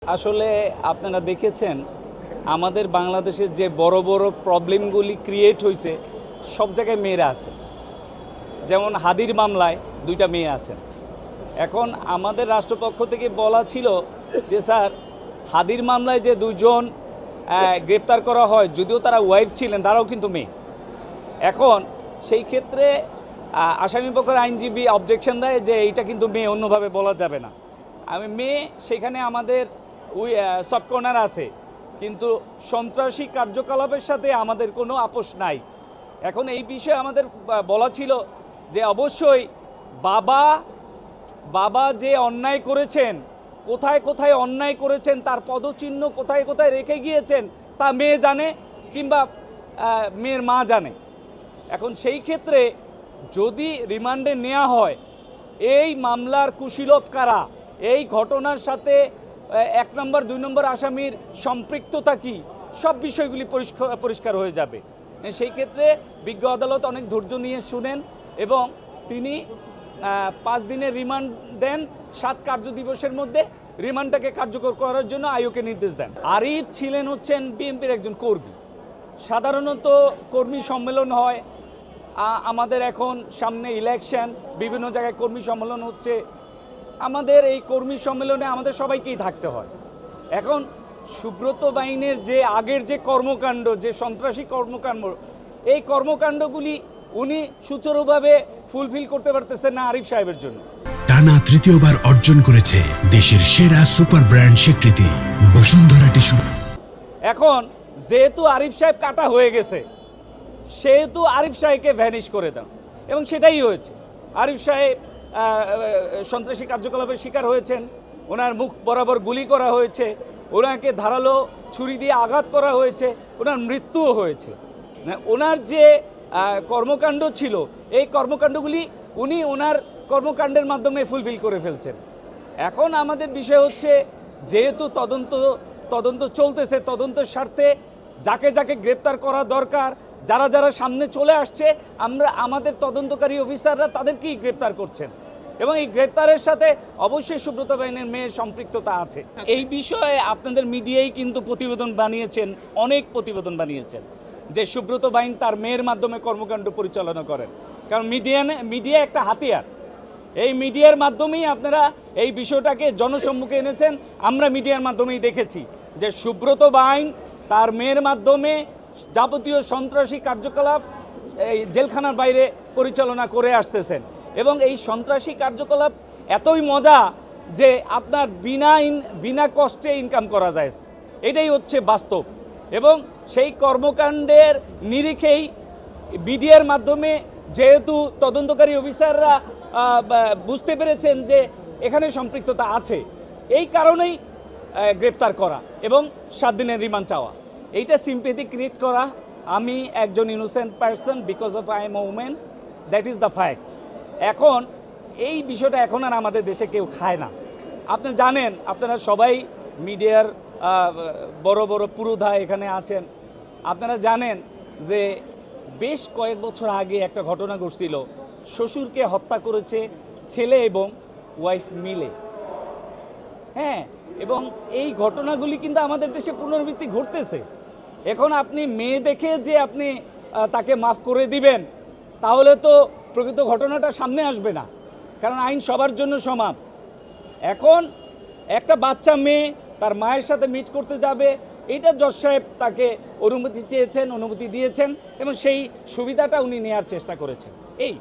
আসলে আপনারা দেখেছেন আমাদের বাংলাদেশের যে বড় বড় প্রবলেমগুলি ক্রিয়েট হয়েছে সব জায়গায় মেয়েরা আছে। যেমন হাদির মামলায় 2টা মেয়ে আছেন। এখন আমাদের রাষ্ট্রপক্ষ থেকে বলা ছিল যে স্যার হাদির মামলায় যে 2 জন গ্রেপ্তার করা হয়, যদিও তারা ওয়াইফ ছিলেন, তারাও কিন্তু মেয়ে। এখন সেই ক্ষেত্রে আসামিপক্ষের আইনজীবী অবজেকশন দেয় যে এইটা কিন্তু মেয়ে, অন্যভাবে বলা যাবে না। মেয়ে সেখানে আমাদের সফট কর্নার আছে, কিন্তু সন্ত্রাসী কার্যকলাপের সাথে আমাদের কোনো আপোষ নাই। এখন এই বিষয়ে আমাদের বলা ছিল যে অবশ্যই বাবা যে অন্যায় করেছেন, কোথায় কোথায় অন্যায় করেছেন, তার পদচিহ্ন কোথায় কোথায় রেখে গিয়েছেন তা মেয়ে জানে, কিংবা মেয়ের মা জানে। এখন সেই ক্ষেত্রে যদি রিমান্ডে নেওয়া হয়, এই মামলার কুশীলব কারা, এই ঘটনার সাথে 1 নম্বর 2 নম্বর আসামির সম্পৃক্ততা কী, সব বিষয়গুলি পরিষ্কার হয়ে যাবে। সেই ক্ষেত্রে বিজ্ঞ আদালত অনেক ধৈর্য নিয়ে শুনেন এবং তিনি 5 দিনের রিমান্ড দেন। 7 কার্যদিবসের মধ্যে রিমান্ডটাকে কার্যকর করার জন্য আয়োগকে নির্দেশ দেন। আরিফ ছিলেন হচ্ছেন বিএনপির একজন কর্মী। সাধারণত কর্মী সম্মেলন হয়, আমাদের এখন সামনে ইলেকশন, বিভিন্ন জায়গায় কর্মী সম্মেলন হচ্ছে। আমাদের এই কর্মী সম্মেলনে আমাদের সবাইকেই থাকতে হয়। এখন সুব্রত বাহিনীর যে আগের যে কর্মকাণ্ড, যে সন্ত্রাসী কর্মকাণ্ড, এই কর্মকাণ্ডগুলি উনি সুচারুভাবে ফুলফিল করতে পারতেছেন না আরিফ সাহেবের জন্য। টানা তৃতীয়বার অর্জন করেছে দেশের সেরা সুপার ব্র্যান্ড স্বীকৃতি বসুন্ধরা টিস্যু। এখন যেহেতু আরিফ সাহেব কাটা হয়ে গেছে, সেহেতু আরিফ সাহেবকে ভ্যানিশ করে দেন, এবং সেটাই হয়েছে। আরিফ সাহেব সন্ত্রাসী কার্যকলাপের শিকার হয়েছেন, ওনার মুখ বরাবর গুলি করা হয়েছে, ওনাকে ধারালো ছুরি দিয়ে আঘাত করা হয়েছে, ওনার মৃত্যুও হয়েছে। ওনার যে কর্মকাণ্ড ছিল, এই কর্মকাণ্ডগুলি উনি ওনার কর্মকাণ্ডের মাধ্যমে ফুলফিল করে ফেলছেন। এখন আমাদের বিষয় হচ্ছে, যেহেতু তদন্ত চলতেছে, তদন্তের স্বার্থে যাকে যাকে গ্রেপ্তার করা দরকার, যারা যারা সামনে চলে আসছে, আমাদের তদন্তকারী অফিসাররা তাদেরকেই গ্রেপ্তার করছেন, এবং এই গ্রেপ্তারের সাথে অবশ্যই সুব্রত বাহিনীর মেয়ের সম্পৃক্ততা আছে। এই বিষয়ে আপনাদের মিডিয়াই কিন্তু প্রতিবেদন বানিয়েছেন, অনেক প্রতিবেদন বানিয়েছেন যে সুব্রত বাহিনী তার মেয়ের মাধ্যমে কর্মকাণ্ড পরিচালনা করেন। কারণ মিডিয়া একটা হাতিয়ার, এই মিডিয়ার মাধ্যমেই আপনারা এই বিষয়টাকে জনসম্মুখে এনেছেন। আমরা মিডিয়ার মাধ্যমেই দেখেছি যে সুব্রত বাহিনী তার মেয়ের মাধ্যমে যাবতীয় সন্ত্রাসী কার্যকলাপ এই জেলখানার বাইরে পরিচালনা করে আসতেছেন, এবং এই সন্ত্রাসী কার্যকলাপ এতই মজা যে আপনার বিনা কষ্টে ইনকাম করা যায়, এটাই হচ্ছে বাস্তব। এবং সেই কর্মকাণ্ডের নিরিখেই মিডিয়ার মাধ্যমে যেহেতু তদন্তকারী অফিসাররা বুঝতে পেরেছেন যে এখানে সম্পৃক্ততা আছে, এই কারণেই গ্রেপ্তার করা এবং 7 দিনের রিমান্ড চাওয়া। এইটা সিম্প্যাথি ক্রিয়েট করা। আমি একজন innocent person, because of I M A women, that is the fact. এখন এই বিষয়টা এখন আর আমাদের দেশে কেউ খায় না। আপনি জানেন, আপনারা সবাই মিডিয়ার বড় বড় পুরোধা এখানে আছেন, আপনারা জানেন যে বেশ কয়েক বছর আগে একটা ঘটনা ঘটছিল, শ্বশুরকে হত্যা করেছে ছেলে এবং ওয়াইফ মিলে। হ্যাঁ, এবং এই ঘটনাগুলি কিন্তু আমাদের দেশে পুনরাবৃত্তি ঘটতেছে। এখন আপনি মেয়ে দেখে যে আপনি তাকে মাফ করে দিবেন, তাহলে তো প্রকৃত ঘটনাটা সামনে আসবে না, কারণ আইন সবার জন্য সমান। এখন একটা বাচ্চা মেয়ে তার মায়ের সাথে মিট করতে যাবে, এটা জজ সাহেব তাকে অনুমতি চেয়েছেন, অনুমতি দিয়েছেন, এবং সেই সুবিধাটা উনি নেওয়ার চেষ্টা করেছেন। এই